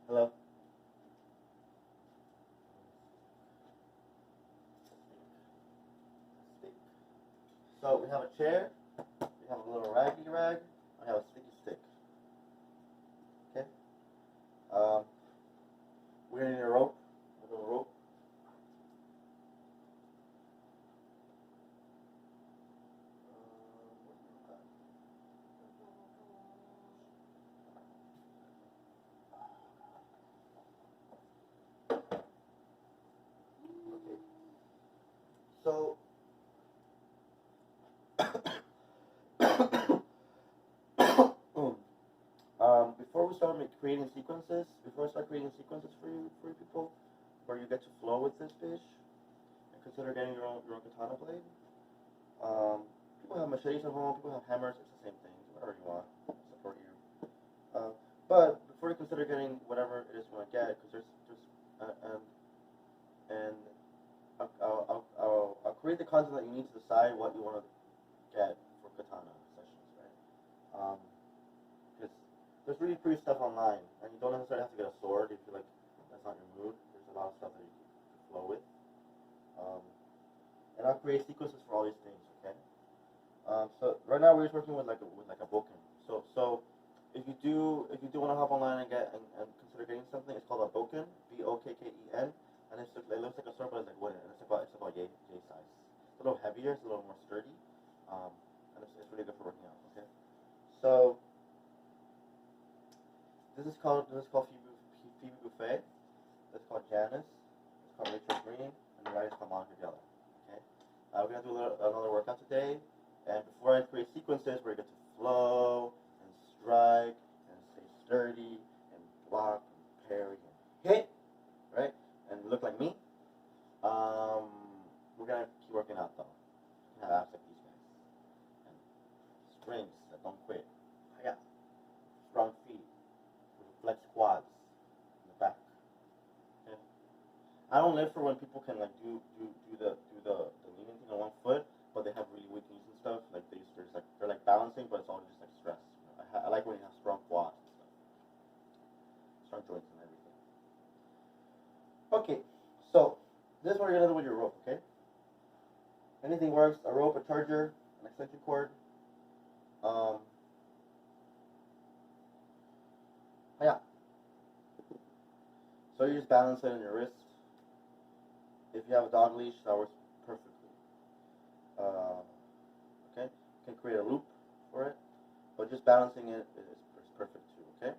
Hello. Stick. So we have a chair, we have a little raggy rag, I have a sticky stick. Okay. We're gonna need a rope, a little rope. Okay. So before we start creating sequences, for you people, where you get to flow with this fish, and consider getting your own katana blade. People have machetes at home, people have hammers, it's the same thing, whatever you want, support you. But before you consider getting whatever it is you want to get, because I'll create the content that you need to decide what you want to get for katana sessions, right? Because there's really pretty stuff online, and you don't necessarily have to get a sword if you like that's not your mood. There's a lot of stuff that you can flow with. And I'll create sequences for all these things, okay? So right now we're just working with like a boken. So if you do want to hop online and consider getting something, it's called a boken, Bokken, and it looks like a sword, but it's like wooden, and it's about yay size. It's a little heavier, it's a little more sturdy, and it's really good for working out. Okay, so this is called Phoebe Buffet. This is called Janice. It's called Rachel Green, and the right is called Monica Geller. Okay, we're gonna do another workout today, and before I create sequences where you get to flow and strike and stay sturdy and block and parry and hit, right, and look like me, we're gonna keep working out though. You can have abs like these guys and sprints that don't quit. Yeah, strong feet, flex quads in the back. Okay, I don't live for when people can like do the leaning thing on one foot, but they have really weak knees and stuff. Like they're like balancing, but it's all just like stress. I like when you have strong quads and stuff, strong joints and everything. Okay, so this is what you're gonna do with your rope. Okay, anything works: a rope, a charger, an extension cord. Yeah. So you just balance it on your wrist. If you have a dog leash, that works perfectly. Okay, you can create a loop for it, but just balancing it is perfect too. Okay,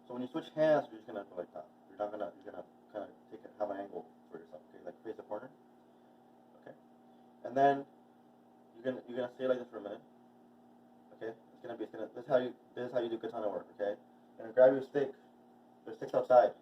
so when you switch hands, you're just gonna go like that. You're gonna kind of have an angle for yourself. Okay, like face the corner. Okay, and then you're gonna stay like this for a minute. Okay, this is how you do katana work. Okay, you're gonna grab your stick. There's sticks outside.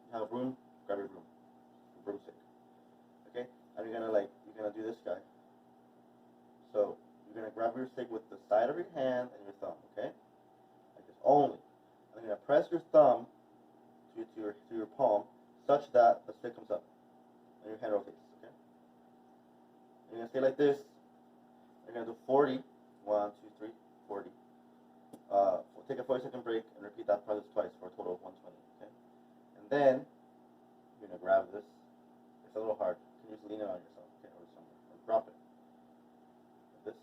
You have a broom. Grab your broom. Your broomstick. Okay, and you're gonna do this guy. So you're gonna grab your stick with the side of your hand and your thumb. Okay, like this only. And you're gonna press your thumb to your palm such that the stick comes up and your hand rotates. Okay, and you're gonna stay like this. You're gonna do 40. 1, 2, 3, 40. Take a 40-second break and repeat that process twice for a total of 120. Okay, and then you're gonna grab this. It's a little hard. You can just lean it on yourself, okay, or somewhere, or drop it. Like this,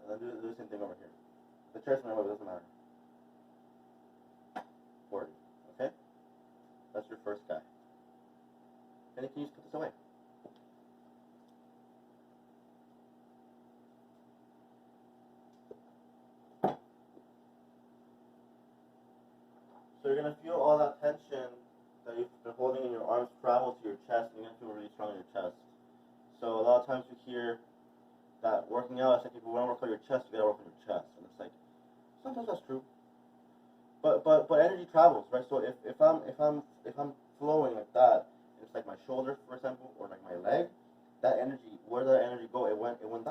and then do the same thing over here. The chair's my way, it doesn't matter. 40. Okay, that's your first guy. And you can just put this away. So you're going to feel all that tension that you've been holding in your arms travel to your chest, and you're going to feel really strong in your chest. So a lot of times you hear that working out, it's like if you want to work on your chest, you got to work on your chest. And it's like, sometimes that's true. But energy travels, right? So if I'm flowing like that, it's like my shoulder, for example, or like my leg, that energy, where did that energy go? It went that way.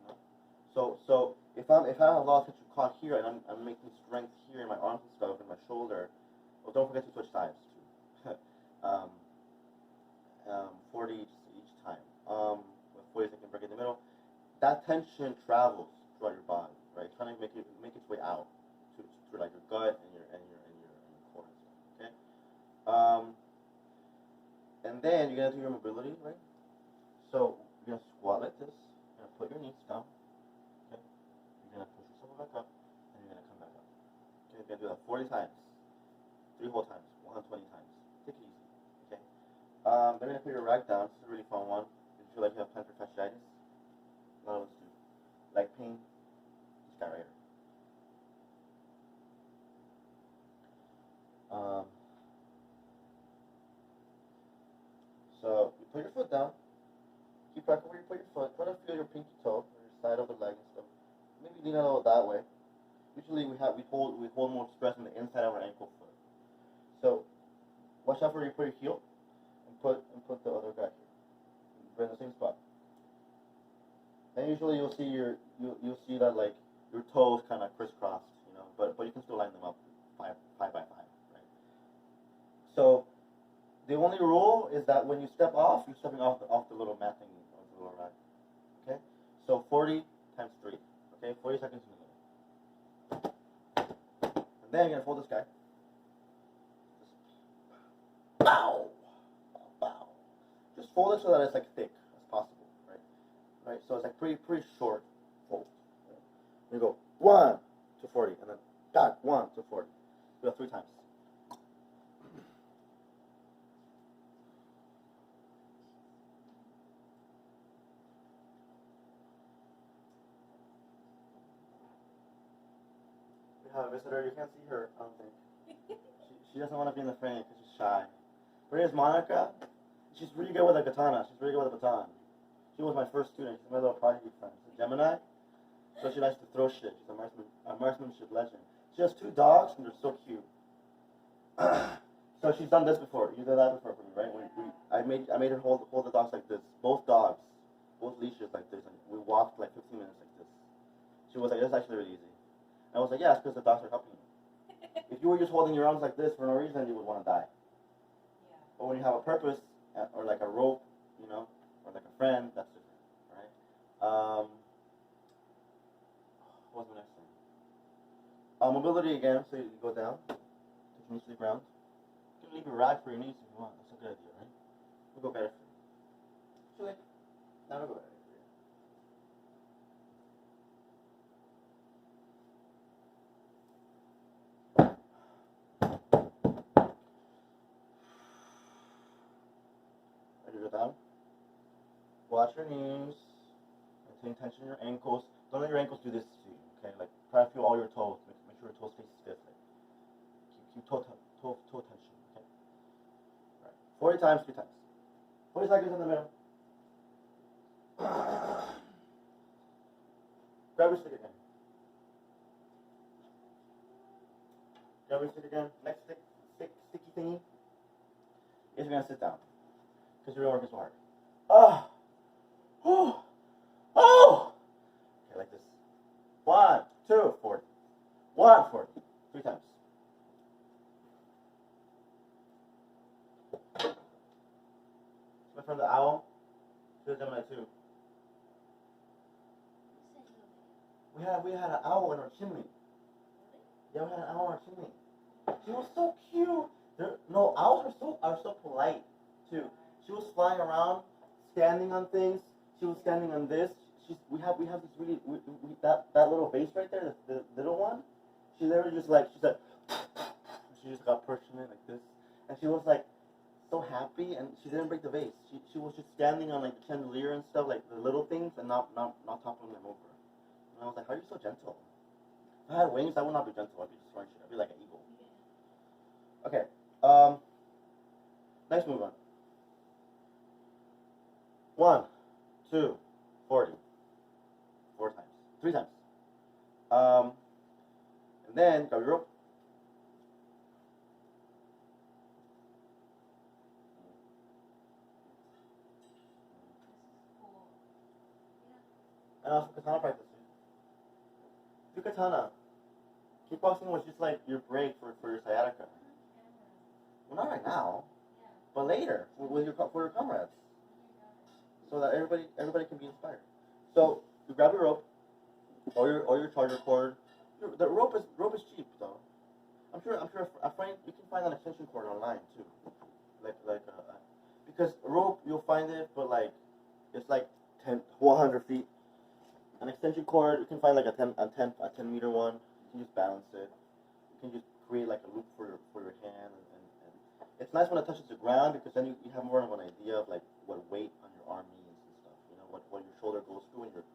You know? So if I have a lot of tension caught here and I'm making strength here in my arms and stuff and my shoulder, well, don't forget to switch sides too. 40 each time. With 40-second break in the middle. That tension travels throughout your body, right? Trying to make its way out to like your gut and your core and stuff. Okay. get into your mobility, right? So you're gonna squat like this. You're gonna put your knees down. Okay. You're gonna push yourself back up, and you're gonna come back up. Okay. You're gonna do that 40 times, 3 whole times, 120 times. Take it easy. Okay. Then you're gonna put your rack down. This is a really fun one. If you feel like you have plantar fasciitis, a lot of us do. Leg pain. This guy right here. So you put your foot down. Keep track of where you put your foot. Try to feel your pinky toe, or your side of the leg and stuff. Maybe lean a little that way. Usually we hold more stress on the inside of our ankle foot. So watch out where you put your heel, and put the other guy here. Right in the same spot. And usually you'll see see that like your toes kind of crisscrossed, you know, but you can still line them up 5 by 5, right? So the only rule is that when you step off, you're stepping off the little mat thing, off the little rack. Okay? So 40 times 3. Okay? 40 seconds in a minute. And then you're gonna fold this guy. Bow! Bow! Just fold it so that it's like thick as possible, right? Right? So it's like pretty short fold. Right? You go 1 to 40, and then back 1 to 40. Do it 3 times. We have a visitor. You can't see her, I don't think. She doesn't want to be in the frame because she's shy. Her name is Monica. She's really good with a katana. She's really good with a baton. She was my first student. She's my little prodigy friend. She's a Gemini, so she likes to throw shit. She's a marksmanship legend. She has 2 dogs, and they're so cute. So she's done this before. You did that before for me, right? I made her hold the dogs like this. Both dogs, both leashes like this, and we walked like 15 minutes like this. She was like, "This is actually really easy." And I was like, "Yeah, it's because the dogs are helping you. If you were just holding your arms like this for no reason, you would want to die. Yeah. But when you have a purpose, or like a rope, you know, or like a friend, that's different, right? What was the next thing? Mobility again. So you go down, touch your knees to the ground. You can leave your rack for your knees if you want. That's a good idea, right? We'll go better for you. So like, now we'll go better. Down. Watch your knees. Maintain tension in your ankles. Don't let your ankles do this to you. Okay, like try to feel all your toes. Make sure your toes stay stiff. Like, keep toe tension. Okay. All right. 40 times, 3 times. 40 seconds in the middle. Grab your stick again. Grab your stick again. Next sticky thingy. Is you're gonna sit down. Because you're working so hard. Oh! Okay, like this. 1, 2, 40. 1, 40. 3 times. My friend the owl. She was Gemini too. We had an owl in our chimney. Yeah, we had an owl in our chimney. She was so cute. No, owls are so polite too. She was flying around, standing on things. She was standing on this. We have this really that little vase right there, the little one. She literally just like she just got perched in it like this, and she was like so happy, and she didn't break the vase. She was just standing on like the chandelier and stuff, like the little things, and not toppling them over. And I was like, how are you so gentle? If I had wings, I would not be gentle. I'd be destroying shit. I'd be like an eagle. Okay. Next move on. 1, 2, 40. 4 times. 3 times. And then grab your rope. And also katana practice. Do katana. Kickboxing was just like your break for your sciatica. Well, not right now, but later for your comrades. So that everybody can be inspired. So you grab your rope, or your charger cord. The rope is cheap though. I'm sure a friend you can find an extension cord online too, because a rope you'll find it, but like it's like 100 feet. An extension cord you can find like a 10 meter one. You can just balance it. You can just create like a loop for your hand, and it's nice when it touches the ground because then you have more of an idea of like what weight on your arm means and stuff. You know what your shoulder goes through when you're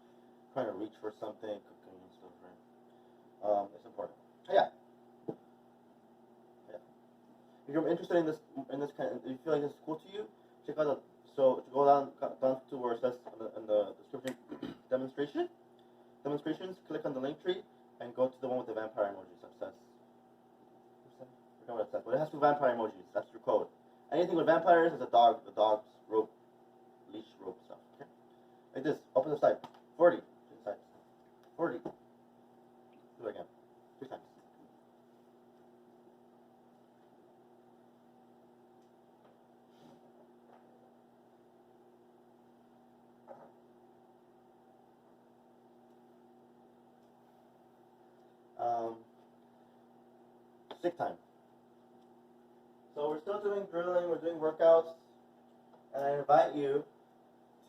trying to reach for something, cooking and stuff, right? It's important. Yeah. If you're interested in this kind of, if you feel like this is cool to you, check out so to go down to where it says in the description demonstrations, click on the link tree and go to the one with the vampire emojis that says, I forgot what it says, but it has two vampire emojis. That's your code. Anything with vampires is the dog's rope, leash rope stuff. Okay, like this. Open the side. 40. Inside. 40. Do it again. 3 times. Sick time. So we're still doing drilling, we're doing workouts, and I invite you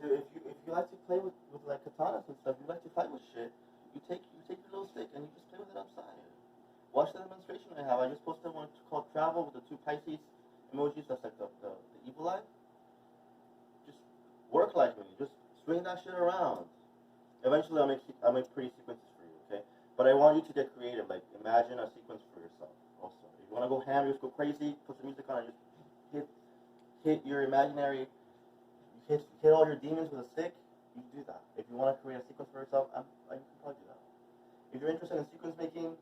to, if you like to play with like katanas and stuff, you like to fight with shit, you take your little stick and you just play with it outside. Watch the demonstration I have. I just posted one called Travel with the 2 Pisces emojis. That's like the evil eye. Just work like me. Just swing that shit around. Eventually, I'll make pretty sequences for you. Okay, but I want you to get creative. Like imagine a sequence for yourself. Also, if you want to go ham, just go crazy. Put some music on and just hit your imaginary. Hit all your demons with a stick. You can do that. If you want to create a sequence for yourself, I can probably do that. If you're interested in sequence making,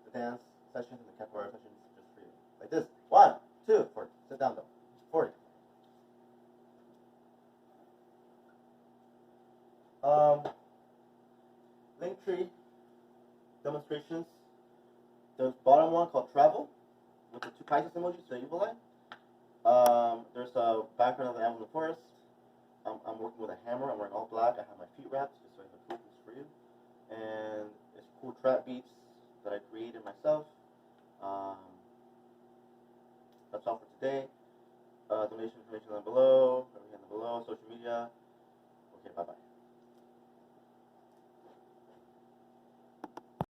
the dance sessions and the capoeira sessions just for you. Like this. 1, 2, 4. Sit down though. 40. Linktree demonstrations. The bottom one called Travel with the 2 Pisces emojis, the evil eye. There's a background of the Amazon forest. I'm working with a hammer. I'm wearing all black. I have my feet wrapped just so I have cool things for you. And it's cool trap beats that I created myself. That's all for today. Donation information down below. Everything down below. Social media. Okay, bye bye.